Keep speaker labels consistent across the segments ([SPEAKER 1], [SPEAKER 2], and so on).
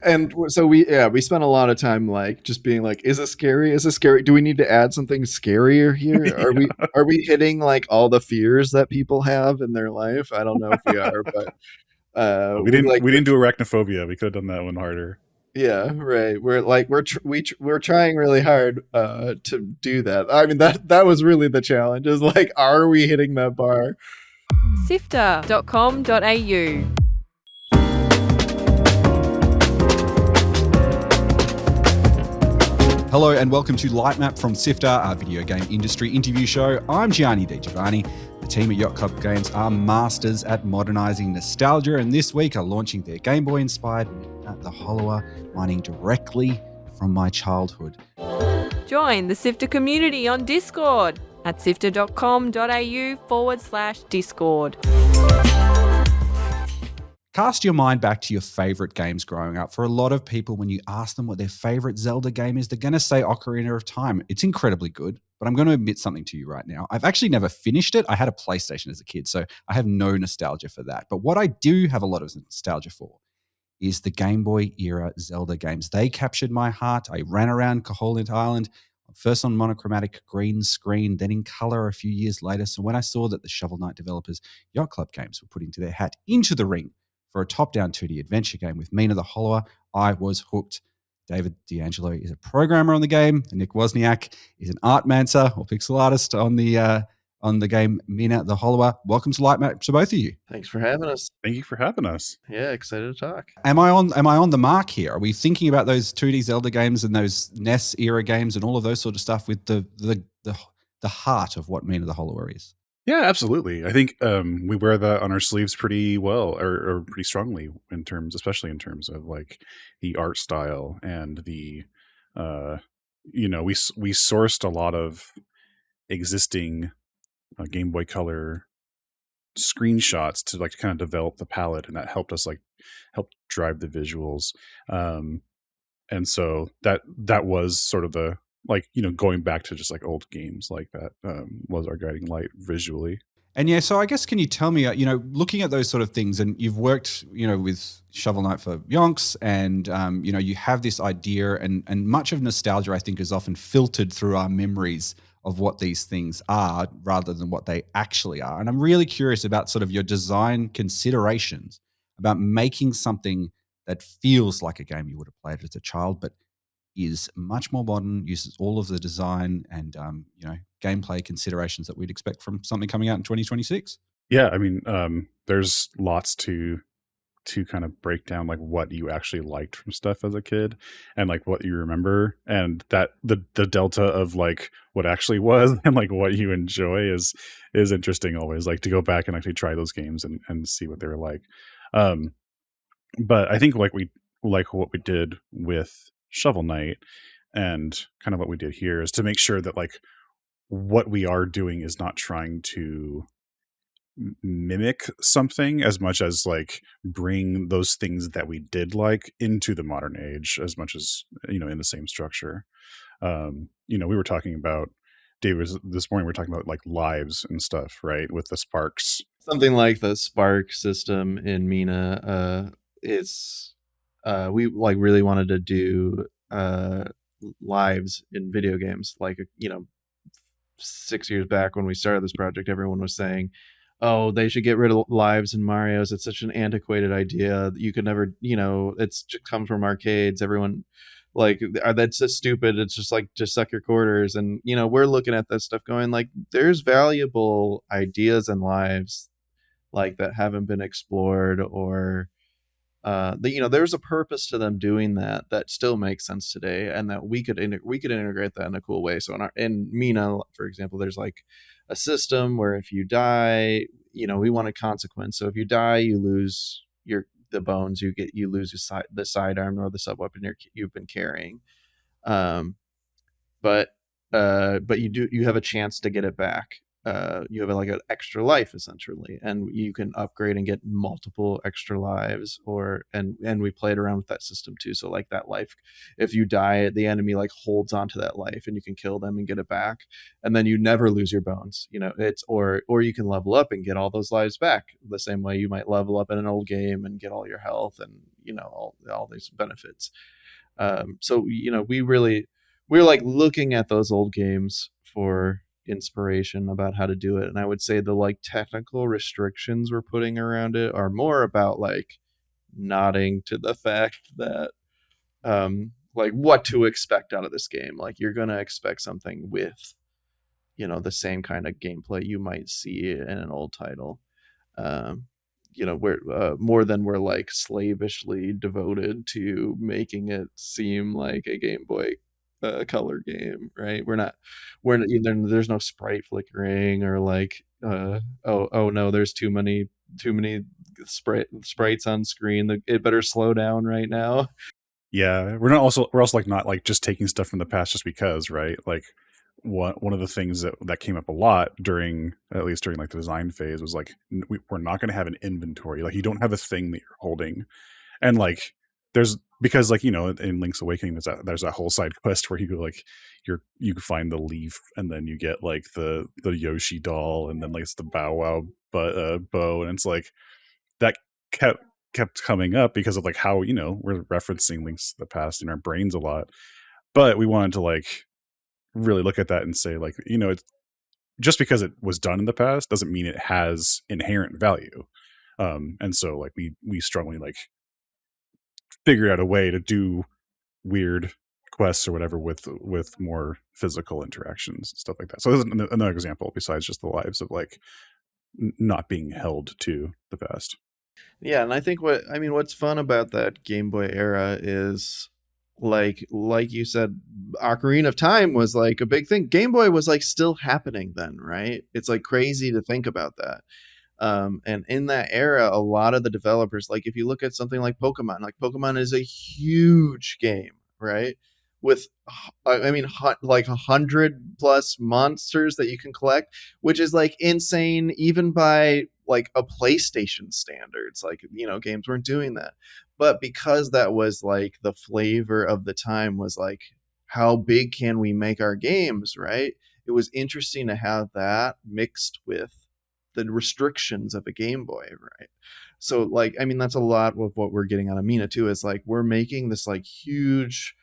[SPEAKER 1] And so we spent a lot of time like just being like, is it scary? Is it scary? Do we need to add something scarier here? Are we
[SPEAKER 2] Yeah.
[SPEAKER 1] are we hitting like all the fears that people have in their life? I don't know if we are, but
[SPEAKER 2] We
[SPEAKER 1] we
[SPEAKER 2] didn't
[SPEAKER 1] like
[SPEAKER 2] we didn't do arachnophobia. We could have done that one harder.
[SPEAKER 1] yeah, right. We're like we're trying really hard to do that. I mean that was really the challenge. Is like, are we hitting that bar?
[SPEAKER 3] SIFTER.com.au.
[SPEAKER 4] Hello and welcome to Lightmap from SIFTER, our video game industry interview show. I'm Gianni Giovanni. The team at Yacht Club Games are masters at modernising nostalgia, and this week are launching their Gameboy-inspired MINA the HOLLOWER, mining directly from my childhood.
[SPEAKER 3] Join the SIFTER community on Discord at sifter.com.au/Discord.
[SPEAKER 4] Cast your mind back to your favourite games growing up. For a lot of people, when you ask them what their favourite Zelda game is, they're going to say Ocarina of Time. It's incredibly good, but I'm going to admit something to you right now. I've actually never finished it. I had a PlayStation as a kid, so I have no nostalgia for that. But what I do have a lot of nostalgia for is the Game Boy era Zelda games. They captured my heart. I ran around Koholint Island, first on monochromatic green screen, then in color a few years later. So when I saw that the Shovel Knight developers, Yacht Club Games, were putting their hat into the ring for a top-down 2D adventure game with Mina the Hollower, I was hooked. David D'Angelo is a programmer on the game, and Nick Wozniak is an artmancer or pixel artist on the game Mina the Hollower. Welcome to Lightmap to both of you.
[SPEAKER 1] Thanks for having us.
[SPEAKER 2] Thank you for having us.
[SPEAKER 1] Yeah, excited to talk.
[SPEAKER 4] Am I on the mark here? Are we thinking about those 2D Zelda games and those NES era games and all of those sort of stuff with the heart of what Mina the Hollower is?
[SPEAKER 2] Yeah, absolutely. I think we wear that on our sleeves pretty well, or pretty strongly especially in terms of like the art style and the, we sourced a lot of existing Game Boy Color screenshots to like kind of develop the palette, and that helped us like help drive the visuals. And so that was sort of the going back to just like old games like that was our guiding light visually.
[SPEAKER 4] And yeah, so I guess, can you tell me, looking at those sort of things, and you've worked, with Shovel Knight for yonks, and, you have this idea, and much of nostalgia, I think, is often filtered through our memories of what these things are rather than what they actually are. And I'm really curious about sort of your design considerations about making something that feels like a game you would have played as a child, but is much more modern, uses all of the design and gameplay considerations that we'd expect from something coming out in 2026.
[SPEAKER 2] Yeah, I mean, there's lots to kind of break down like what you actually liked from stuff as a kid and like what you remember, and that the delta of like what actually was and like what you enjoy is interesting always, like to go back and actually try those games and see what they were like. But I think like what we did with Shovel Knight and kind of what we did here is to make sure that like what we are doing is not trying to mimic something as much as like bring those things that we did like into the modern age as much as in the same structure. We were talking about, David, this morning we were talking about like lives and stuff, right, with the sparks.
[SPEAKER 1] Something like the spark system in Mina is we like really wanted to do lives in video games. Like 6 years back when we started this project, everyone was saying, oh, they should get rid of lives in Mario's. It's such an antiquated idea. You could never, it's just comes from arcades. Everyone like, that's just stupid. It's just like, just suck your quarters. And, we're looking at this stuff going like, there's valuable ideas in lives like that haven't been explored, or there's a purpose to them doing that still makes sense today, and that we could integrate that in a cool way. So in Mina, for example, there's like a system where if you die, we want a consequence. So if you die, you lose the bones, you lose the sidearm or the sub weapon you've been carrying. But you have a chance to get it back. You have like an extra life essentially, and you can upgrade and get multiple extra lives, and we played around with that system too. So like that life, if you die, the enemy like holds onto that life and you can kill them and get it back, and then you never lose your bones. It's or you can level up and get all those lives back the same way you might level up in an old game and get all your health, and all these benefits. So we're like looking at those old games for inspiration about how to do it, and I would say the like technical restrictions we're putting around it are more about like nodding to the fact that like what to expect out of this game. Like you're gonna expect something with the same kind of gameplay you might see in an old title. um we're more than we're like slavishly devoted to making it seem like a Game Boy color game, right? There's no sprite flickering or like oh no, there's too many sprites on screen, it better slow down right now.
[SPEAKER 2] Yeah, we're also like not like just taking stuff from the past just because, right? Like one of the things that came up a lot during like the design phase was like we're not going to have an inventory. Like you don't have a thing that you're holding, and like because like in Link's Awakening there's that whole side quest where you go like you find the leaf and then you get like the Yoshi doll and then like it's the Bow Wow bow, and it's like that kept coming up because of like how we're referencing links to the past in our brains a lot, but we wanted to like really look at that and say like it's just because it was done in the past doesn't mean it has inherent value. And so like we strongly like figured out a way to do weird quests or whatever with more physical interactions and stuff like that. So this is another example besides just the lives of like not being held to the past.
[SPEAKER 1] Yeah, and I think what's fun about that Game Boy era is like you said, Ocarina of Time was like a big thing. Game Boy was like still happening then, right? It's like crazy to think about that. And in that era, a lot of the developers, like if you look at something like Pokemon is a huge game, right? With like 100+ monsters that you can collect, which is like insane even by like a PlayStation standards. Like games weren't doing that, but because that was like the flavor of the time, was like how big can we make our games, right? It was interesting to have that mixed with the restrictions of a Game Boy, right? So like that's a lot of what we're getting out of Mina too, is like we're making this like huge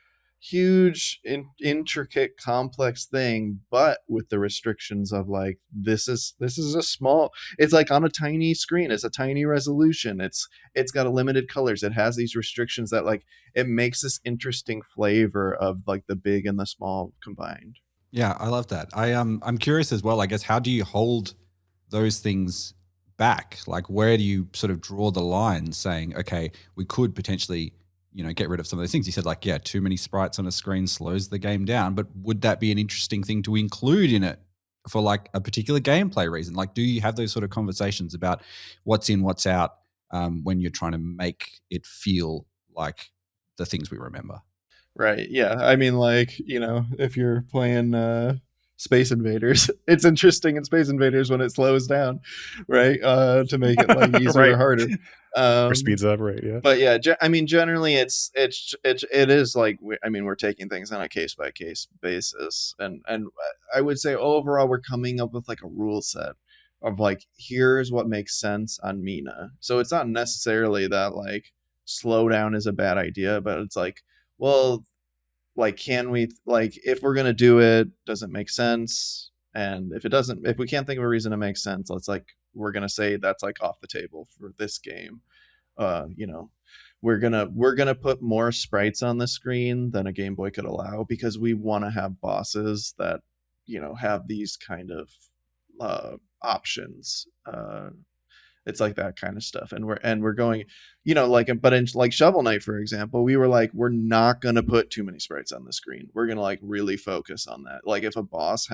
[SPEAKER 1] intricate complex thing, but with the restrictions of like this is a small, it's like on a tiny screen, it's a tiny resolution, it's got a limited colors, it has these restrictions that like it makes this interesting flavor of like the big and the small combined.
[SPEAKER 4] Yeah, I love that. I'm curious as well, I guess, how do you hold those things back? Like where do you sort of draw the line saying, okay, we could potentially get rid of some of those things? You said like, yeah, too many sprites on a screen slows the game down, but would that be an interesting thing to include in it for like a particular gameplay reason? Like, do you have those sort of conversations about what's in, what's out when you're trying to make it feel like the things we remember?
[SPEAKER 1] Right. Yeah. Like, if you're playing Space Invaders, it's interesting in Space Invaders when it slows down, right? To make it like easier
[SPEAKER 2] right.
[SPEAKER 1] or harder.
[SPEAKER 2] Or speeds up, right? Yeah.
[SPEAKER 1] But yeah, generally it is like we're taking things on a case by case basis, and I would say overall we're coming up with like a rule set of like here's what makes sense on Mina. So it's not necessarily that like slowdown is a bad idea, but it's like, well, like can we, like if we're gonna do it, does it make sense? And if we can't think of a reason to make sense, let's like we're gonna say that's like off the table for this game. We're gonna put more sprites on the screen than a Game Boy could allow because we want to have bosses that have these kind of options. It's like that kind of stuff, and we're going, but in like Shovel Knight, for example, we were like, we're not gonna put too many sprites on the screen. We're gonna like really focus on that. Like if a boss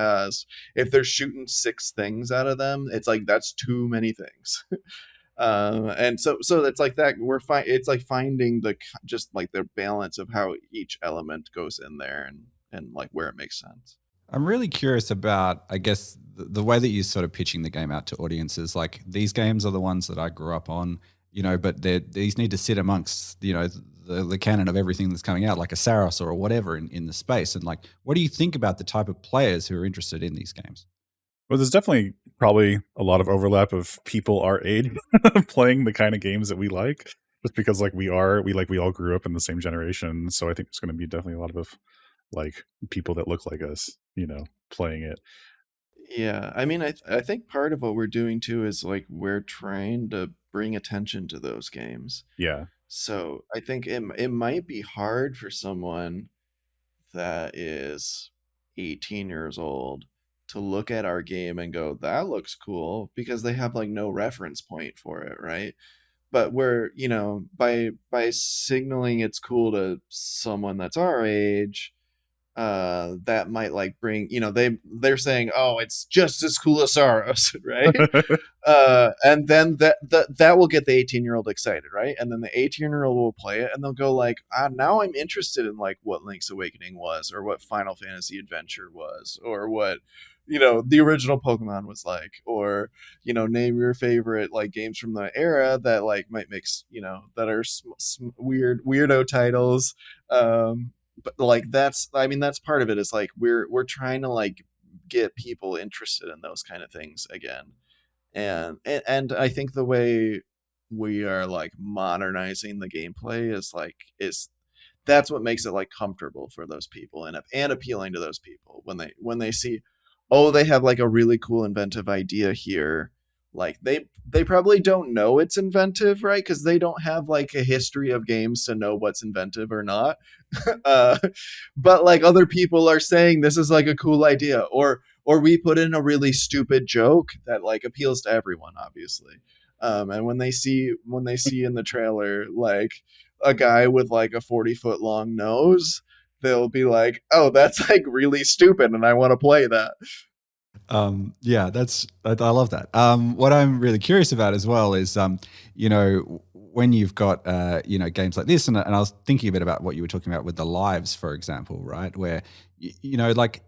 [SPEAKER 1] if they're shooting 6 things out of them, it's like that's too many things. And so it's like that it's like finding just like the balance of how each element goes in there and like where it makes sense.
[SPEAKER 4] I'm really curious about, I guess, the way that you're sort of pitching the game out to audiences. Like these games are the ones that I grew up on, but these need to sit amongst, the canon of everything that's coming out, like a Saros or whatever in the space. And like, what do you think about the type of players who are interested in these games?
[SPEAKER 2] Well, there's definitely probably a lot of overlap of people our age playing the kind of games that we like. just because like we all grew up in the same generation, so I think there's going to be definitely a lot of like people that look like us, playing it.
[SPEAKER 1] Yeah, I mean, I think part of what we're doing too is like we're trying to bring attention to those games.
[SPEAKER 2] Yeah.
[SPEAKER 1] So I think it might be hard for someone that is 18 years old to look at our game and go, that looks cool, because they have like no reference point for it, right? But we're, by signaling it's cool to someone that's our age, that might like bring, they're saying, oh, it's just as cool as Saros, right? And then that will get the 18-year-old excited, right? And then the 18-year-old will play it and they'll go like, now I'm interested in like what Link's Awakening was, or what Final Fantasy Adventure was, or what the original Pokemon was like, or name your favorite like games from the era that like might mix, that are weirdo titles. But like that's part of it, is like we're trying to like get people interested in those kind of things again. And I think the way we are like modernizing the gameplay is that's what makes it like comfortable for those people, and appealing to those people when they see, oh, they have like a really cool inventive idea here. Like they probably don't know it's inventive, right? Because they don't have like a history of games to know what's inventive or not. uh, but like other people are saying this is like a cool idea, or we put in a really stupid joke that like appeals to everyone, obviously. And when they see in the trailer like a guy with like a 40-foot long nose, they'll be like, oh, that's like really stupid and I want to play that.
[SPEAKER 4] Yeah, I love that. What I'm really curious about as well is, when you've got, games like this, and I was thinking a bit about what you were talking about with the lives, for example, right? Where, like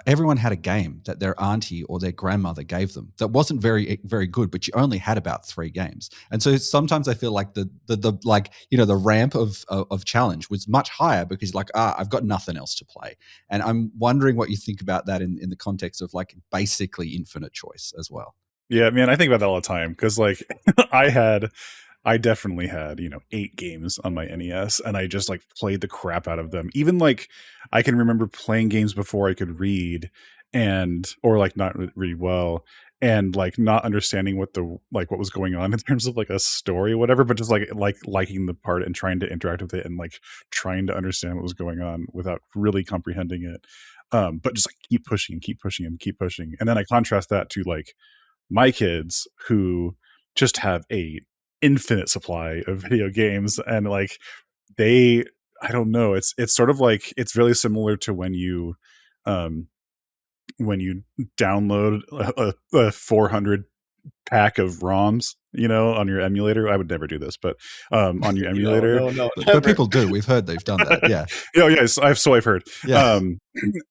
[SPEAKER 4] everyone had a game that their auntie or their grandmother gave them that wasn't very, very good, but you only had about 3 games. And so sometimes I feel like the ramp of challenge was much higher because like, I've got nothing else to play. And I'm wondering what you think about that in the context of like basically infinite choice as well.
[SPEAKER 2] Yeah, man, I think about that all the time because like I definitely had, 8 games on my NES and I just like played the crap out of them. Even like I can remember playing games before I could read or like not read well, and like not understanding what was going on in terms of like a story or whatever, but just like liking the part and trying to interact with it and like trying to understand what was going on without really comprehending it. But just like keep pushing and keep pushing and keep pushing. And then I contrast that to like my kids who just have a infinite supply of video games, and like I don't know, it's sort of like it's really similar to when you download a 400 pack of ROMs, on your emulator. I would never do this, but on your emulator.
[SPEAKER 1] No,
[SPEAKER 4] but people do. We've heard they've done that. Yeah.
[SPEAKER 2] Yes, I've heard.
[SPEAKER 4] Yeah.
[SPEAKER 2] And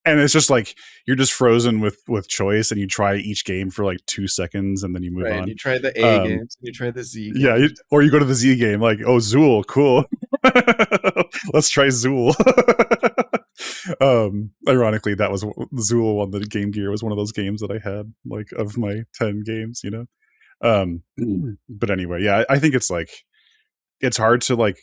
[SPEAKER 2] it's just like you're just frozen with choice, and you try each game for like 2 seconds, and then you move on.
[SPEAKER 1] You try the A games, and you try the Z games.
[SPEAKER 2] Yeah, or you go to the Z game, like, oh, Zool, cool. Let's try Zool. Ironically, that was Zool on the Game Gear was one of those games that I had, like, of my 10 games, But anyway, yeah, I think it's like it's hard to like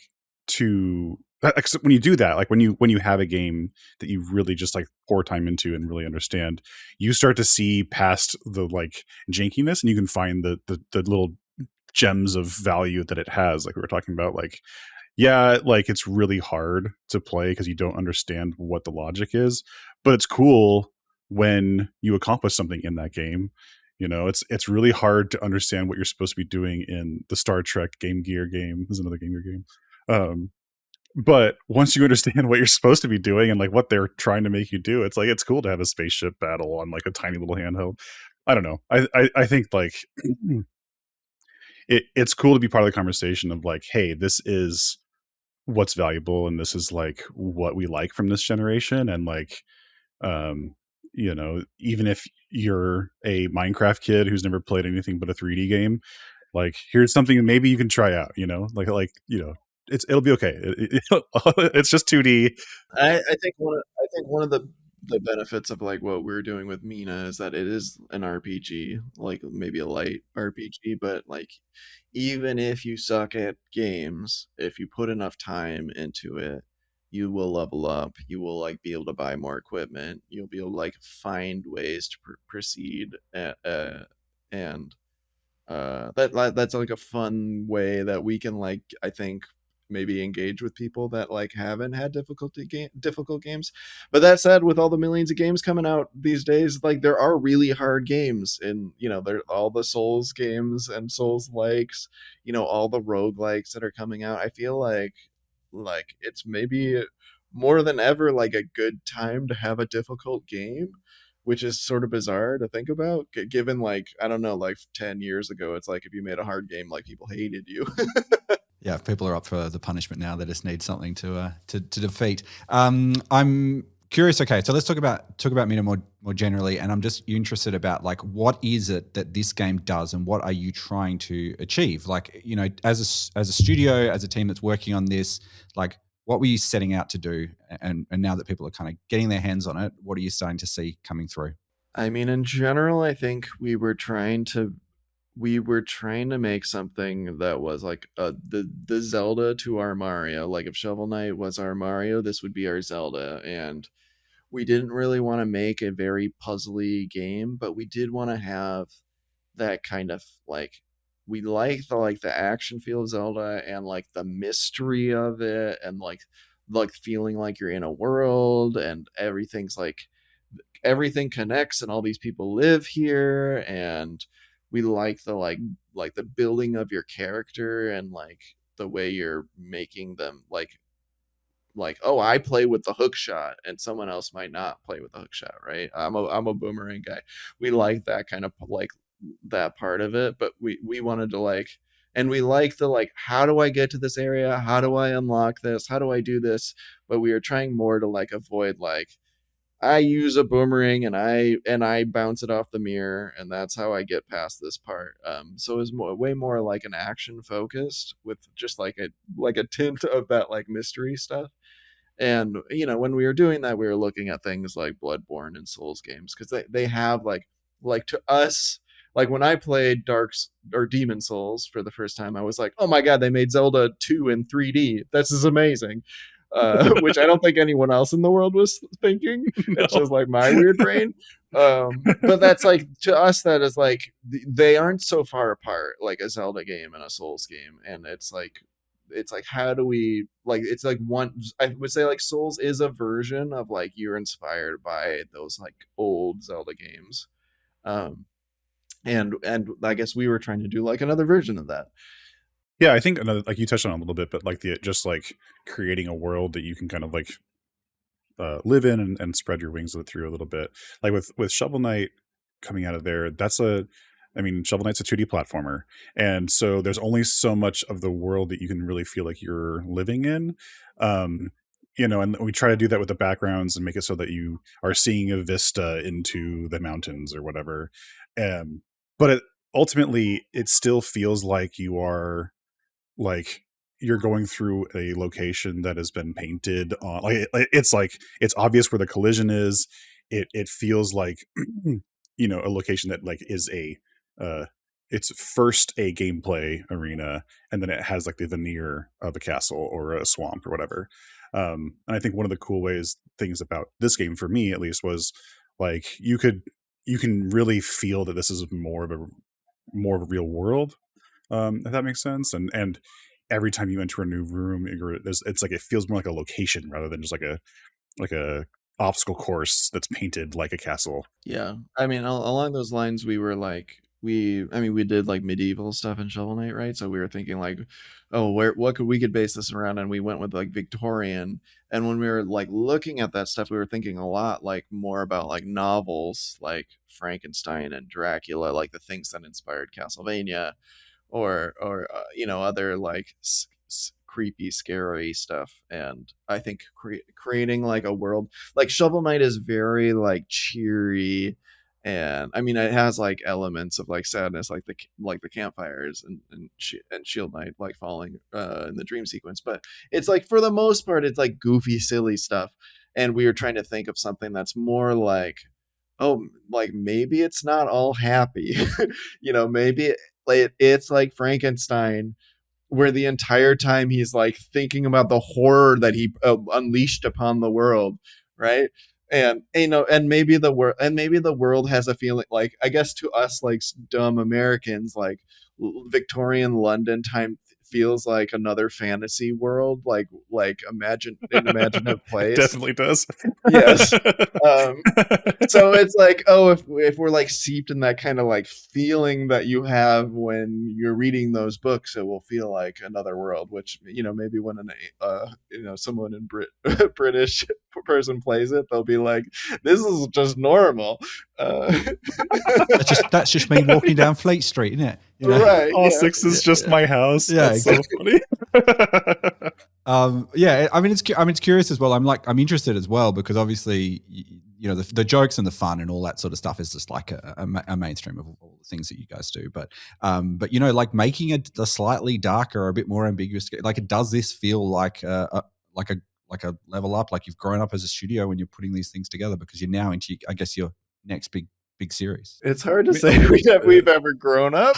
[SPEAKER 2] when you do that, like when you have a game that you really just like pour time into and really understand, you start to see past the like jankiness, and you can find the little gems of value that it has. Like we were talking about, like, yeah, like it's really hard to play because you don't understand what the logic is, but it's cool when you accomplish something in that game. It's really hard to understand what you're supposed to be doing in the Star Trek Game Gear game. There's another Game Gear game. But once you understand what you're supposed to be doing and like what they're trying to make you do, it's like it's cool to have a spaceship battle on like a tiny little handheld. I don't know. I think like it's cool to be part of the conversation of like, hey, this is what's valuable, and this is like what we like from this generation, and like even if you're a Minecraft kid who's never played anything but a 3D game, like here's something maybe you can try out, it'll be okay. It's just 2D.
[SPEAKER 1] I think one of the the benefits of like what we're doing with Mina is that it is an RPG, like maybe a light RPG, but like even if you suck at games, if you put enough time into it, you will level up. You will like be able to buy more equipment. You'll be able to like find ways to proceed, and that's like a fun way that we can like, I think, maybe engage with people that like haven't had difficult games. But that said, with all the millions of games coming out these days, like there are really hard games, and there all the Souls games and Souls likes, all the roguelikes that are coming out. I feel like it's maybe more than ever like a good time to have a difficult game, which is sort of bizarre to think about, given like, I don't know, like 10 years ago, it's like if you made a hard game, like people hated you.
[SPEAKER 4] Yeah, if people are up for the punishment now, they just need something to defeat. I'm curious. Okay, so let's talk about Mina more generally, and I'm just interested about like what is it that this game does, and what are you trying to achieve? Like, as a studio, as a team that's working on this, like what were you setting out to do, and now that people are kind of getting their hands on it, what are you starting to see coming through?
[SPEAKER 1] I mean, in general, I think we were trying to make something that was like the Zelda to our Mario. Like if Shovel Knight was our Mario, this would be our Zelda. And we didn't really want to make a very puzzly game, but we did want to have that kind of like, we like the action feel of Zelda and like the mystery of it, and like feeling like you're in a world and everything connects and all these people live here. And we like the building of your character, and like the way you're making them like, oh, I play with the hook shot and someone else might not play with the hook shot, right? I'm a boomerang guy. We like that kind of like that part of it, but we wanted to like, and we like the like, how do I get to this area, how do I unlock this, how do I do this? But we are trying more to like avoid like, I use a boomerang and I bounce it off the mirror, and that's how I get past this part. So it's way more like an action focused, with just like a tint of that like mystery stuff. And when we were doing that, we were looking at things like Bloodborne and Souls games, because they have like to us, like when I played Dark's or Demon Souls for the first time, I was like, oh my god, they made Zelda 2 in 3D. This is amazing. Which I don't think anyone else in the world was thinking.
[SPEAKER 2] No.
[SPEAKER 1] It's just like my weird brain. But that's like, to us, that is like, they aren't so far apart, like a Zelda game and a Souls game. And it's like how do we like, it's like one, I would say like Souls is a version of like, you're inspired by those like old Zelda games. And I guess we were trying to do like another version of that.
[SPEAKER 2] Yeah, I think another, like you touched on it a little bit, but like the just like creating a world that you can kind of like live in and spread your wings through a little bit. Like with Shovel Knight coming out of there, I mean, Shovel Knight's a 2D platformer, and so there's only so much of the world that you can really feel like you're living in. And we try to do that with the backgrounds and make it so that you are seeing a vista into the mountains or whatever. But ultimately, it still feels like you're going through a location that has been painted on, it's obvious where the collision is. It feels like a location that like is it's first a gameplay arena, and then it has like the veneer of a castle or a swamp or whatever. And I think one of the things about this game, for me at least, was like you can really feel that this is more of a real world, if that makes sense. And every time you enter a new room, it's like it feels more like a location rather than just like a obstacle course that's painted like a castle.
[SPEAKER 1] Yeah, I mean, along those lines, we were like, we did like medieval stuff in Shovel Knight, right? So we were thinking like, oh, what could we base this around? And we went with like Victorian. And when we were like looking at that stuff, we were thinking a lot like more about like novels like Frankenstein and Dracula, like the things that inspired Castlevania, or other like creepy, scary stuff. And I think creating like a world like Shovel Knight is very like cheery, and I mean it has like elements of like sadness, like the campfires and Shield Knight like falling in the dream sequence, but it's like for the most part it's like goofy, silly stuff. and we were trying to think of something that's more like, oh, like maybe it's not all happy. Maybe it's like Frankenstein, where the entire time he's like thinking about the horror that he unleashed upon the world, right? And and maybe the world has a feeling, like, I guess to us, like dumb Americans, like Victorian London time feels like another fantasy world, like imagine an imaginative
[SPEAKER 2] It
[SPEAKER 1] place.
[SPEAKER 2] definitely does.
[SPEAKER 1] Yes. So it's like, oh, if we're like steeped in that kind of like feeling that you have when you're reading those books, it will feel like another world, which maybe when someone in British person plays it, they'll be like, this is just normal.
[SPEAKER 4] That's just me walking down Fleet Street, isn't it?
[SPEAKER 1] Right.
[SPEAKER 2] All six is just my house.
[SPEAKER 4] Yeah,
[SPEAKER 2] that's so funny.
[SPEAKER 4] I mean, it's curious as well. I'm interested as well, because obviously, the jokes and the fun and all that sort of stuff is just like a mainstream of all the things that you guys do. But like making a slightly darker or a bit more ambiguous, like, does this feel like a level up? Like you've grown up as a studio when you're putting these things together, because you're now into, I guess, your next big series.
[SPEAKER 1] It's hard to say we've ever grown up.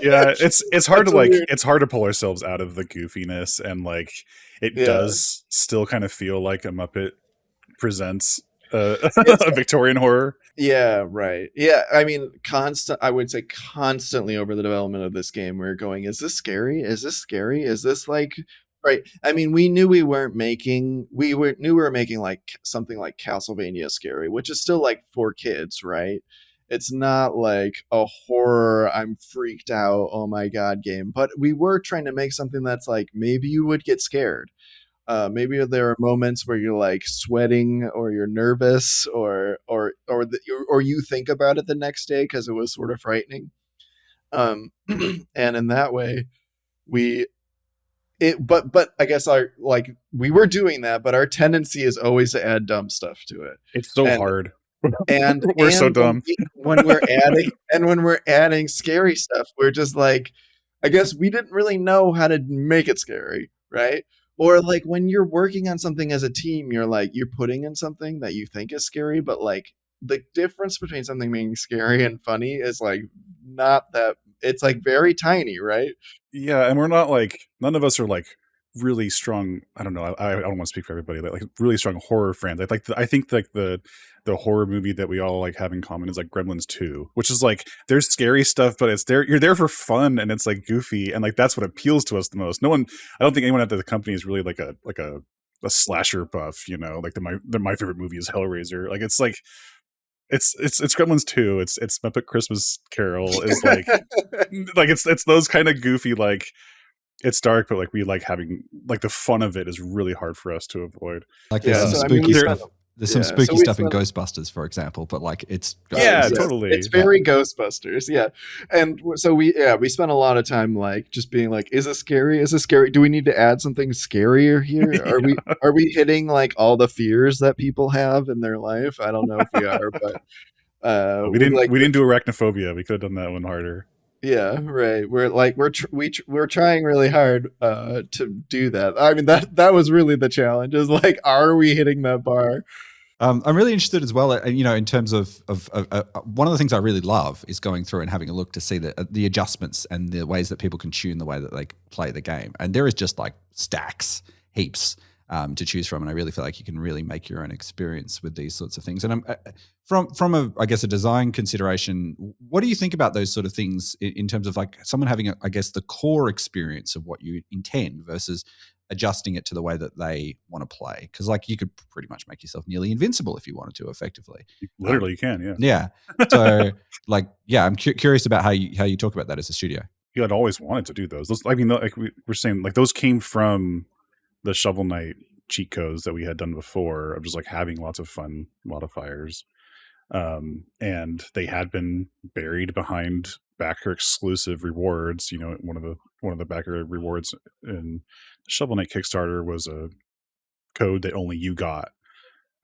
[SPEAKER 2] Yeah, it's hard to it's hard to pull ourselves out of the goofiness, and like it does still kind of feel like a Muppet presents a Victorian horror.
[SPEAKER 1] Yeah, right. Yeah, I mean, I would say constantly over the development of this game, we're going, is this scary? Is this scary? Is this like, right? I mean, we knew we were making like something like Castlevania scary, which is still like for kids, right? It's not like a horror, I'm freaked out, oh my god game. But we were trying to make something that's like, maybe you would get scared. Maybe there are moments where you're like sweating, or you're nervous, or you think about it the next day because it was sort of frightening. And in that way, but I guess we were doing that, but our tendency is always to add dumb stuff to it.
[SPEAKER 2] It's so hard.
[SPEAKER 1] And
[SPEAKER 2] we're so dumb.
[SPEAKER 1] When we're adding scary stuff, we're just like, I guess we didn't really know how to make it scary, right? Or like when you're working on something as a team, you're putting in something that you think is scary, but like the difference between something being scary and funny is like not that, it's like very tiny, right?
[SPEAKER 2] Yeah, and we're not like, none of us are like really strong. I don't know. I don't want to speak for everybody. Like really strong horror fans. I think like the horror movie that we all like have in common is like Gremlins 2, which is like, there's scary stuff, but you're there for fun, and it's like goofy, and like that's what appeals to us the most. I don't think anyone at the company is really like a slasher buff. Like my favorite movie is Hellraiser. Like it's like it's Gremlins 2. It's Muppet Christmas Carol is like like it's those kind of goofy, like it's dark, but like we like having like the fun of it is really hard for us to avoid.
[SPEAKER 4] Like there's some spooky stuff. There's some spooky stuff in Ghostbusters, for example, but like it's
[SPEAKER 2] totally.
[SPEAKER 1] It's very Ghostbusters, yeah. And so we spent a lot of time like just being like, is this scary? Is this scary? Do we need to add something scarier here? Are we hitting like all the fears that people have in their life? I don't know if we are, but
[SPEAKER 2] we didn't do arachnophobia. We could have done that one harder.
[SPEAKER 1] Yeah, right. We're trying really hard to do that. I mean, that was really the challenge. Is like, are we hitting that bar?
[SPEAKER 4] I'm really interested as well, in terms of one of the things I really love is going through and having a look to see the adjustments and the ways that people can tune the way that they play the game. And there is just like stacks, heaps to choose from. And I really feel like you can really make your own experience with these sorts of things. And from a design consideration, what do you think about those sort of things in terms of like someone having, the core experience of what you intend versus adjusting it to the way that they want to play? Because like you could pretty much make yourself nearly invincible if you wanted to, effectively.
[SPEAKER 2] Literally, you can,
[SPEAKER 4] yeah. So like, yeah, I'm curious about how you talk about that as a studio.
[SPEAKER 2] You had always wanted to do those. I mean, like we were saying, like those came from the Shovel Knight cheat codes that we had done before of just like having lots of fun modifiers. And they had been buried behind backer exclusive rewards. One of the backer rewards in the Shovel Knight Kickstarter was a code that only you got.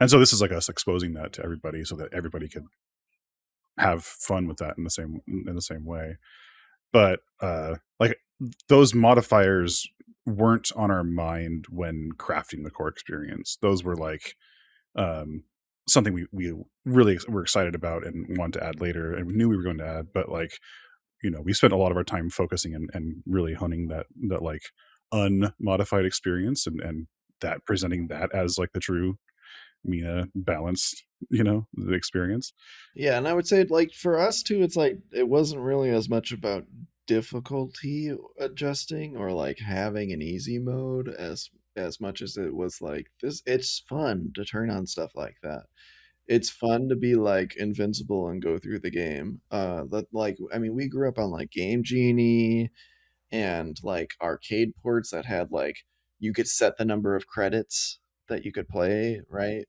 [SPEAKER 2] And so this is like us exposing that to everybody so that everybody could have fun with that in the same way. But like those modifiers weren't on our mind when crafting the core experience. Those were like something we really were excited about and wanted to add later, and we knew we were going to add, but like, we spent a lot of our time focusing and really honing that like unmodified experience, and that presenting that as like the true Mina balanced, the experience.
[SPEAKER 1] Yeah, and I would say like for us too, it's like it wasn't really as much about difficulty adjusting or like having an easy mode as much as it was like this. It's fun to turn on stuff like that. It's fun to be like invincible and go through the game. That like I mean, we grew up on like Game Genie and like arcade ports that had like you could set the number of credits that you could play, right?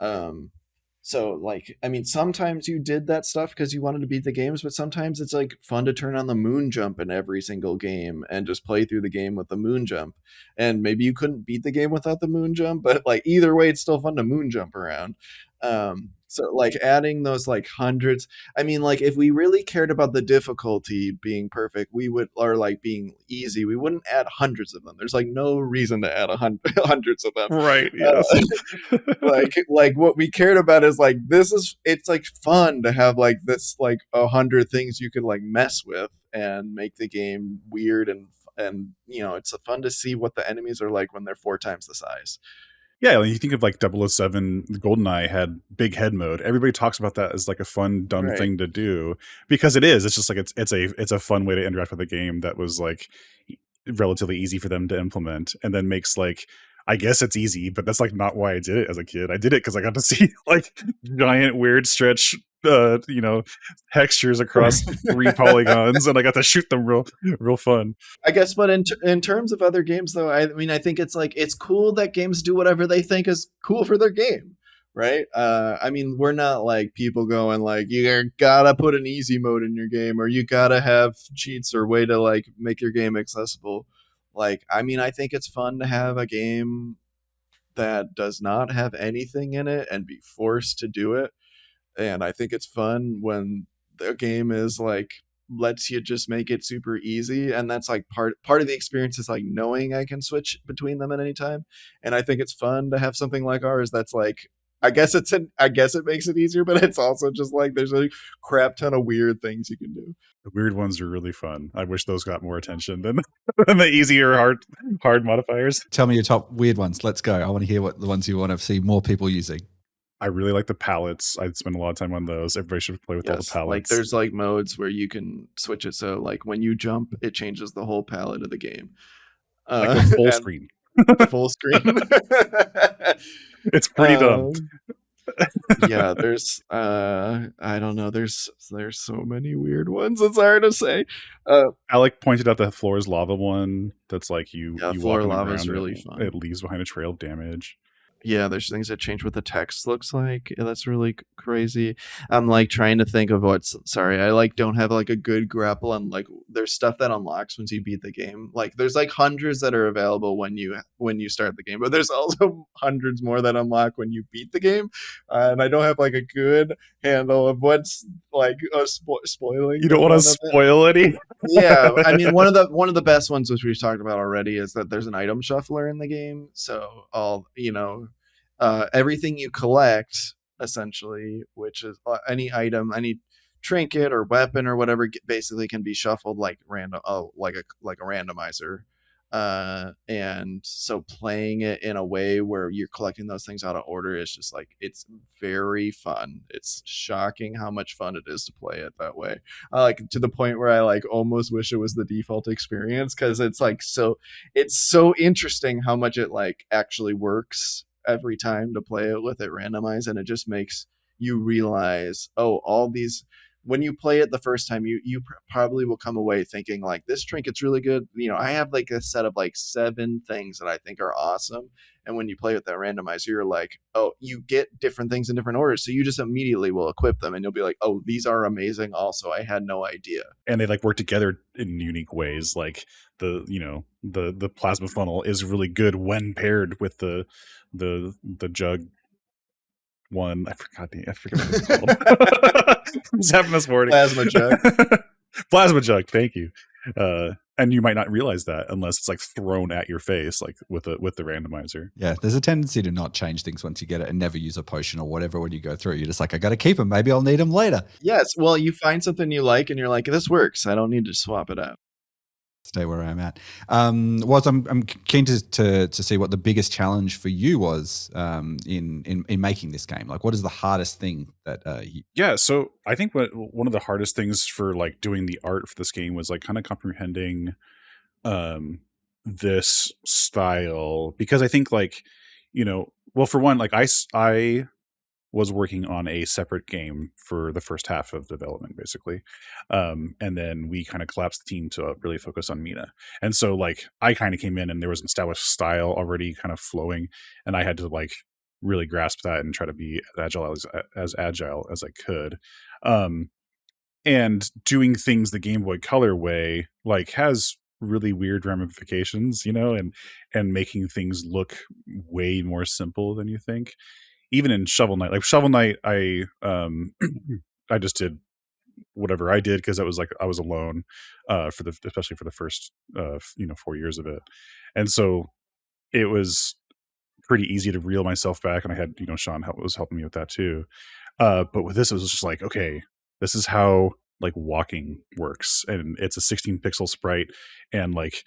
[SPEAKER 1] Um, so like, I mean, sometimes you did that stuff because you wanted to beat the games, but sometimes it's like fun to turn on the moon jump in every single game and just play through the game with the moon jump. And maybe you couldn't beat the game without the moon jump, but like either way, it's still fun to moon jump around. So like adding those like hundreds, I mean, like if we really cared about the difficulty being perfect, we would, or like being easy, we wouldn't add hundreds of them. There's like no reason to add hundreds of them.
[SPEAKER 2] Right. Yes.
[SPEAKER 1] Like what we cared about is like, it's like fun to have like this, like 100 things you could like mess with and make the game weird. And it's fun to see what the enemies are like when they're 4 times the size.
[SPEAKER 2] Yeah, when you think of like 007, GoldenEye had big head mode. Everybody talks about that as like a fun, dumb thing to do, because it is. It's just like it's a fun way to interact with a game that was like relatively easy for them to implement, and then makes like, I guess it's easy, but that's like not why I did it as a kid. I did it because I got to see like giant weird stretch textures across 3 polygons, and I got to shoot them real fun,
[SPEAKER 1] I guess. But in terms of other games though, I mean, I think it's like it's cool that games do whatever they think is cool for their game, right? I mean, we're not like people going like, you gotta put an easy mode in your game, or you gotta have cheats or way to like make your game accessible. Like, I mean, I think it's fun to have a game that does not have anything in it and be forced to do it. And I think it's fun when the game is like lets you just make it super easy, and that's like part of the experience is like knowing I can switch between them at any time. And I think it's fun to have something like ours that's like, I guess it makes it easier, but it's also just like there's a crap ton of weird things you can do.
[SPEAKER 2] The weird ones are really fun. I wish those got more attention than the easier hard modifiers.
[SPEAKER 4] Tell me your top weird ones. Let's go. I want to hear what the ones you want to see more people using.
[SPEAKER 2] I really like the palettes. I'd spend a lot of time on those. Everybody should play with all the palettes.
[SPEAKER 1] Like there's like modes where you can switch it so like when you jump, it changes the whole palette of the game.
[SPEAKER 2] Like a full screen.
[SPEAKER 1] Full screen.
[SPEAKER 2] It's pretty dumb.
[SPEAKER 1] Yeah, there's I don't know. There's so many weird ones. It's hard to say.
[SPEAKER 2] Alec pointed out the floor is lava one. That's like you
[SPEAKER 1] floor
[SPEAKER 2] walk
[SPEAKER 1] lava is really
[SPEAKER 2] it,
[SPEAKER 1] fun.
[SPEAKER 2] It leaves behind a trail of damage.
[SPEAKER 1] Yeah, there's things that change what the text looks like. That's really crazy. I'm like trying to think of what's sorry. I like don't have like a good grapple on like there's stuff that unlocks once you beat the game. Like there's like hundreds that are available when you start the game, but there's also hundreds more that unlock when you beat the game. And I don't have like a good handle of what's like spoiling.
[SPEAKER 2] You don't want to spoil any.
[SPEAKER 1] Yeah, I mean one of the best ones which we've talked about already is that there's an item shuffler in the game. So all everything you collect essentially, which is any item, any trinket or weapon or whatever, basically can be shuffled like random, like a randomizer. And so playing it in a way where you're collecting those things out of order is just like, it's very fun. It's shocking how much fun it is to play it that way. Like to the point where I like almost wish it was the default experience, because it's like it's so interesting how much it like actually works every time to play it with it randomized, and it just makes you realize, all these, when you play it the first time, you probably will come away thinking like, this trinket's really good. I have like a set of like 7 things that I think are awesome, and when you play with that randomizer, you're like, you get different things in different orders, so you just immediately will equip them, and you'll be like, these are amazing also, I had no idea.
[SPEAKER 2] And they like work together in unique ways. Like the plasma funnel is really good when paired with the jug one. I forgot what it's called. It's having this morning.
[SPEAKER 1] Plasma jug.
[SPEAKER 2] Plasma jug. Thank you. and you might not realize that unless it's like thrown at your face, like with the randomizer.
[SPEAKER 4] Yeah, there's a tendency to not change things once you get it and never use a potion or whatever when you go through. You're just like, I got to keep them. Maybe I'll need them later.
[SPEAKER 1] Yes. Well, you find something you like and you're like, this works. I don't need to swap it out.
[SPEAKER 4] Stay where I'm at. I'm keen to see what the biggest challenge for you was in making this game. Like, what is the hardest thing that
[SPEAKER 2] Yeah, so I think one of the hardest things for like doing the art for this game was like kind of comprehending this style, because I think like, well, for one, like I was working on a separate game for the first half of development, basically. And then we kind of collapsed the team to really focus on Mina. And so like I kind of came in and there was an established style already kind of flowing, and I had to like really grasp that and try to be as agile as I could. And doing things the Game Boy Color way like has really weird ramifications, and making things look way more simple than you think. Even in Shovel Knight, I I just did whatever I did because it was like I was alone especially for the first 4 years of it, and so it was pretty easy to reel myself back, and I had Sean was helping me with that too. But with this, it was just like, okay, this is how like walking works, and it's a 16 pixel sprite, and like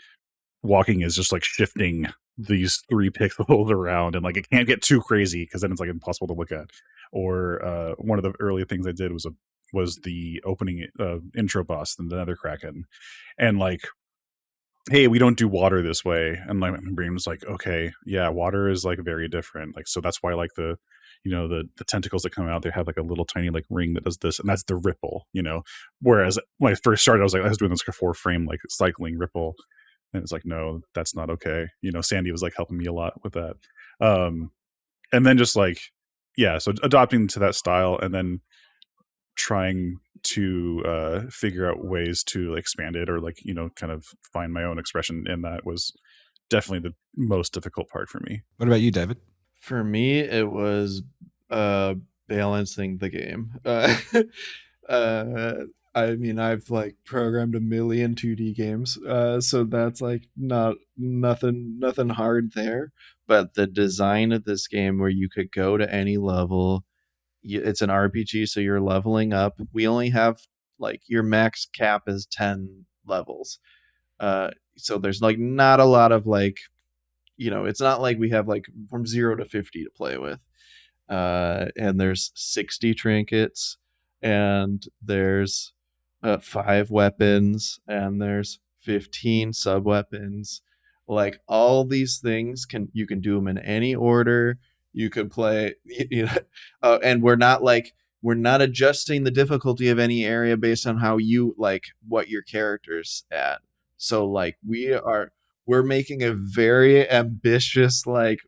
[SPEAKER 2] walking is just like shifting these 3 pixels around, and like it can't get too crazy because then it's like impossible to look at. Or one of the early things I did was the opening intro boss, the Nether Kraken, and like, hey, we don't do water this way, and my brain was like, okay, yeah, water is like very different, like, so that's why like the the tentacles that come out, they have like a little tiny like ring that does this, and that's the ripple, whereas when I first started, I was doing this like a 4-frame like cycling ripple. And it's like, no, that's not okay. Sandy was like helping me a lot with that. And then just like, yeah, so adopting to that style, and then trying to figure out ways to expand it, or like, kind of find my own expression in that was definitely the most difficult part for me.
[SPEAKER 4] What about you, David?
[SPEAKER 1] For me, it was balancing the game. I mean, I've like programmed a million 2D games, so that's like nothing hard there. But the design of this game, where you could go to any level, it's an RPG, so you're leveling up. We only have like your max cap is 10 levels, so there's like not a lot of like, it's not like we have like from 0 to 50 to play with, and there's 60 trinkets, and there's 5 weapons, and there's 15 sub weapons. Like all these things you can do them in any order. You could play, and we're not adjusting the difficulty of any area based on how you like what your character's at. So like we're making a very ambitious, like,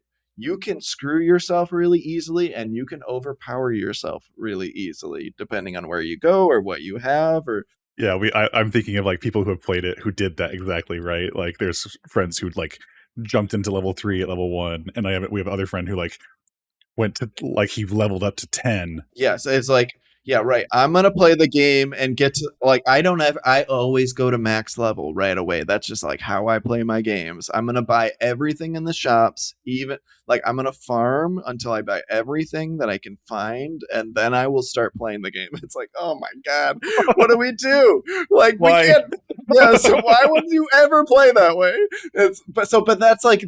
[SPEAKER 1] you can screw yourself really easily and you can overpower yourself really easily depending on where you go or what you have. Or
[SPEAKER 2] yeah, I'm thinking of like people who have played it who did that exactly, right? Like there's friends who'd like jumped into level 3 at level 1, and we have other friend who like went to like he leveled up to 10.
[SPEAKER 1] Yes, it's like, yeah, right. I'm gonna play the game and get to like I always go to max level right away. That's just like how I play my games. I'm gonna buy everything in the shops, even like I'm gonna farm until I buy everything that I can find, and then I will start playing the game. It's like, oh my god, what do we do? Like,
[SPEAKER 2] why?
[SPEAKER 1] We can't. Yeah, so why would you ever play that way? But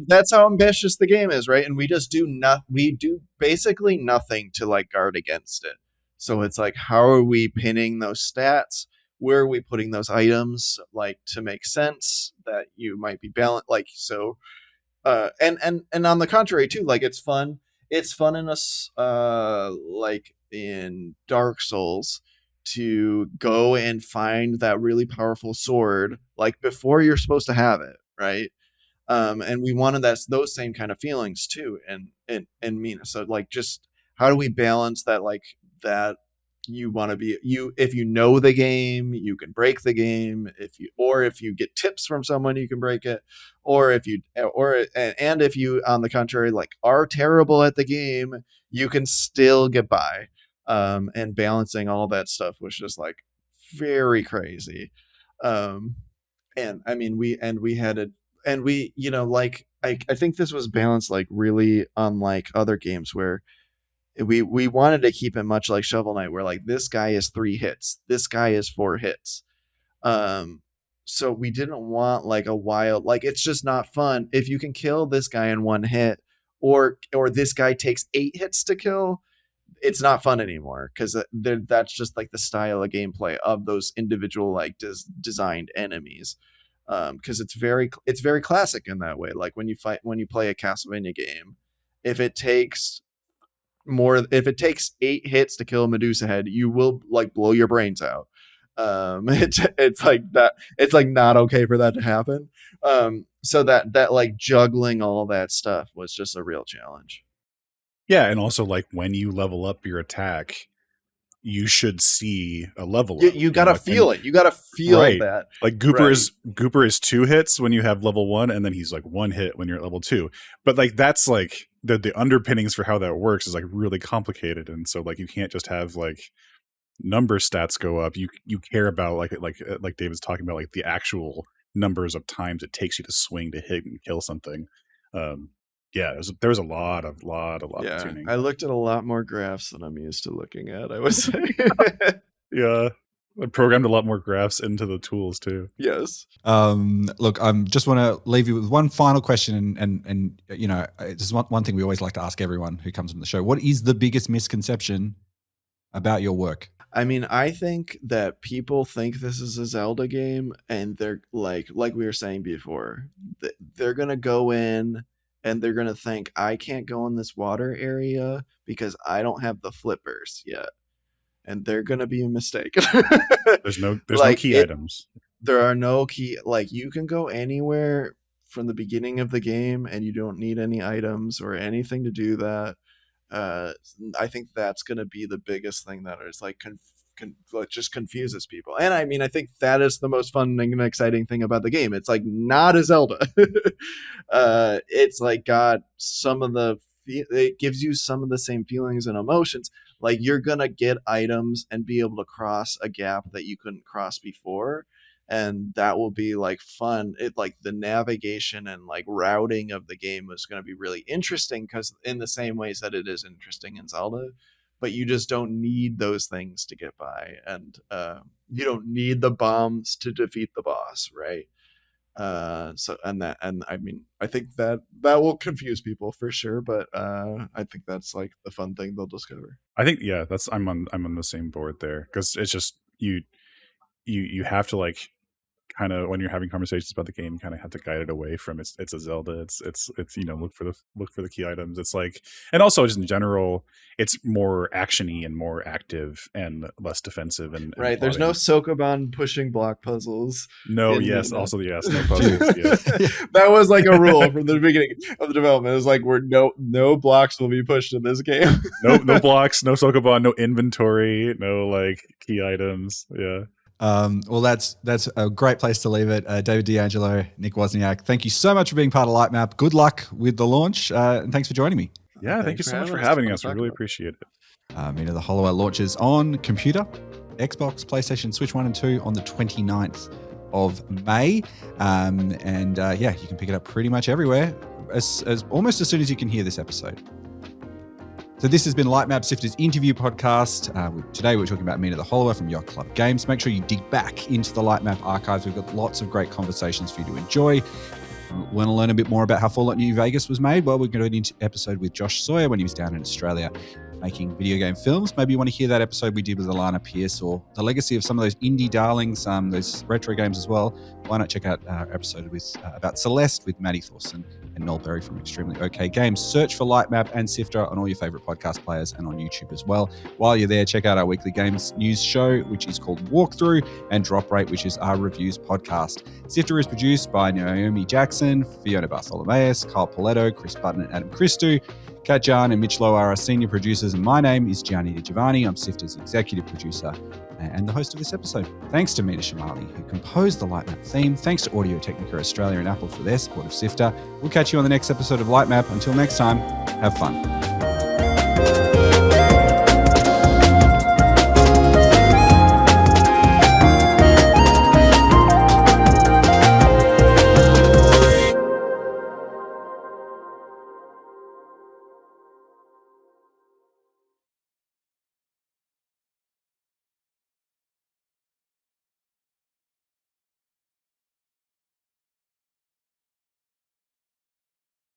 [SPEAKER 1] that's how ambitious the game is, right? And we just do we do basically nothing to like guard against it. So it's like, how are we pinning those stats? Where are we putting those items, like, to make sense that you might be balanced? Like, so, and on the contrary too, like, it's fun. It's fun in us, like in Dark Souls, to go and find that really powerful sword, like before you're supposed to have it, right? And we wanted those same kind of feelings too, and Mina. So like, just how do we balance that, like, that you want to be if you know the game, you can break the game. If you get tips from someone, you can break it. And if you, on the contrary, like, are terrible at the game, you can still get by. And balancing all that stuff was just like very crazy. And I mean, we had it, and we, like, I think this was balanced, like, really unlike other games where we wanted to keep it much like Shovel Knight, where like this guy is 3 hits, this guy is 4 hits. So we didn't want like a wild, like, it's just not fun if you can kill this guy in 1 hit, or this guy takes 8 hits to kill. It's not fun anymore, because that's just like the style of gameplay of those individual, like, designed enemies. Because it's very classic in that way. Like when you play a Castlevania game, if it takes 8 hits to kill a Medusa head, you will like blow your brains out. It's like that. It's like not okay for that to happen. So that like juggling all that stuff was just a real challenge.
[SPEAKER 2] Yeah, and also like when you level up your attack, you should see a level up.
[SPEAKER 1] You gotta feel it. You gotta feel that.
[SPEAKER 2] Like Gooper is 2 hits when you have level 1, and then he's like 1 hit when you're at level 2. But like that's like the underpinnings for how that works is like really complicated, and so like you can't just have like number stats go up. You care about like David's talking about, like the actual numbers of times it takes you to swing to hit and kill something. Yeah, there was a lot of tuning.
[SPEAKER 1] I looked at a lot more graphs than I'm used to looking at, I would say.
[SPEAKER 2] Yeah. I programmed a lot more graphs into the tools too.
[SPEAKER 1] Yes.
[SPEAKER 4] Look, I just want to leave you with one final question, and this is one thing we always like to ask everyone who comes on the show. What is the biggest misconception about your work?
[SPEAKER 1] I mean, I think that people think this is a Zelda game, and they're like we were saying before, they're gonna go in and they're going to think, I can't go in this water area because I don't have the flippers yet. And they're going to be mistaken.
[SPEAKER 2] There's no key items.
[SPEAKER 1] There are no key. Like, you can go anywhere from the beginning of the game and you don't need any items or anything to do that. I think that's going to be the biggest thing that is like just confuses people. And I mean, I think that is the most fun and exciting thing about the game. It's like not a Zelda. It's like got it gives you some of the same feelings and emotions. Like, you're gonna get items and be able to cross a gap that you couldn't cross before, and that will be like fun. It like the navigation and like routing of the game is going to be really interesting, because in the same ways that it is interesting in Zelda, but you just don't need those things to get by, and you don't need the bombs to defeat the boss, right? I mean, I think that will confuse people for sure, but I think that's like the fun thing they'll discover.
[SPEAKER 2] I think I'm on the same board there, because it's just you have to like kind of, when you're having conversations about the game, you kind of have to guide it away from it's a Zelda. It's look for the key items. It's like, and also just in general, it's more actiony and more active and less defensive and
[SPEAKER 1] right. There's no Sokoban pushing block puzzles.
[SPEAKER 2] No, yes, no puzzles. Yeah.
[SPEAKER 1] That was like a rule from the beginning of the development. It was like, no blocks will be pushed in this game.
[SPEAKER 2] no blocks, no Sokoban, no inventory, no like key items. Yeah.
[SPEAKER 4] Well, that's a great place to leave it. David D'Angelo, Nick Wozniak, thank you so much for being part of Lightmap. Good luck with the launch, and thanks for joining me.
[SPEAKER 2] Yeah, thank you so much for having us. We really appreciate it.
[SPEAKER 4] Mina the Hollower launches on computer, Xbox, PlayStation, Switch 1 and 2 on the 29th of May. You can pick it up pretty much everywhere as almost as soon as you can hear this episode. So this has been Lightmap, Sifter's interview podcast. Today we're talking about Mina the Hollower from Yacht Club Games. Make sure you dig back into the Lightmap archives. We've got lots of great conversations for you to enjoy. Want to learn a bit more about how Fallout New Vegas was made? Well, we're going to do an episode with Josh Sawyer when he was down in Australia making video game films. Maybe you want to hear that episode we did with Alana Pierce, or the legacy of some of those indie darlings, those retro games as well. Why not check out our episode with about Celeste with Maddie Thorson and Noel Berry from Extremely OK Games. Search for Lightmap and Sifter on all your favorite podcast players and on YouTube as well. While you're there, check out our weekly games news show, which is called Walkthrough, and Drop Rate, which is our reviews podcast. Sifter is produced by Naomi Jackson, Fiona Bartholomaeus, Kyle Pauletto, Chris Button, and Adam Christou. Kat Jahne and Mitch are our senior producers, and my name is Gianni Giovanni. I'm Sifter's executive producer and the host of this episode. Thanks to Mina Shamali, who composed the Lightmap theme. Thanks to Audio Technica Australia and Apple for their support of Sifter. We'll catch you on the next episode of Lightmap. Until next time, have fun.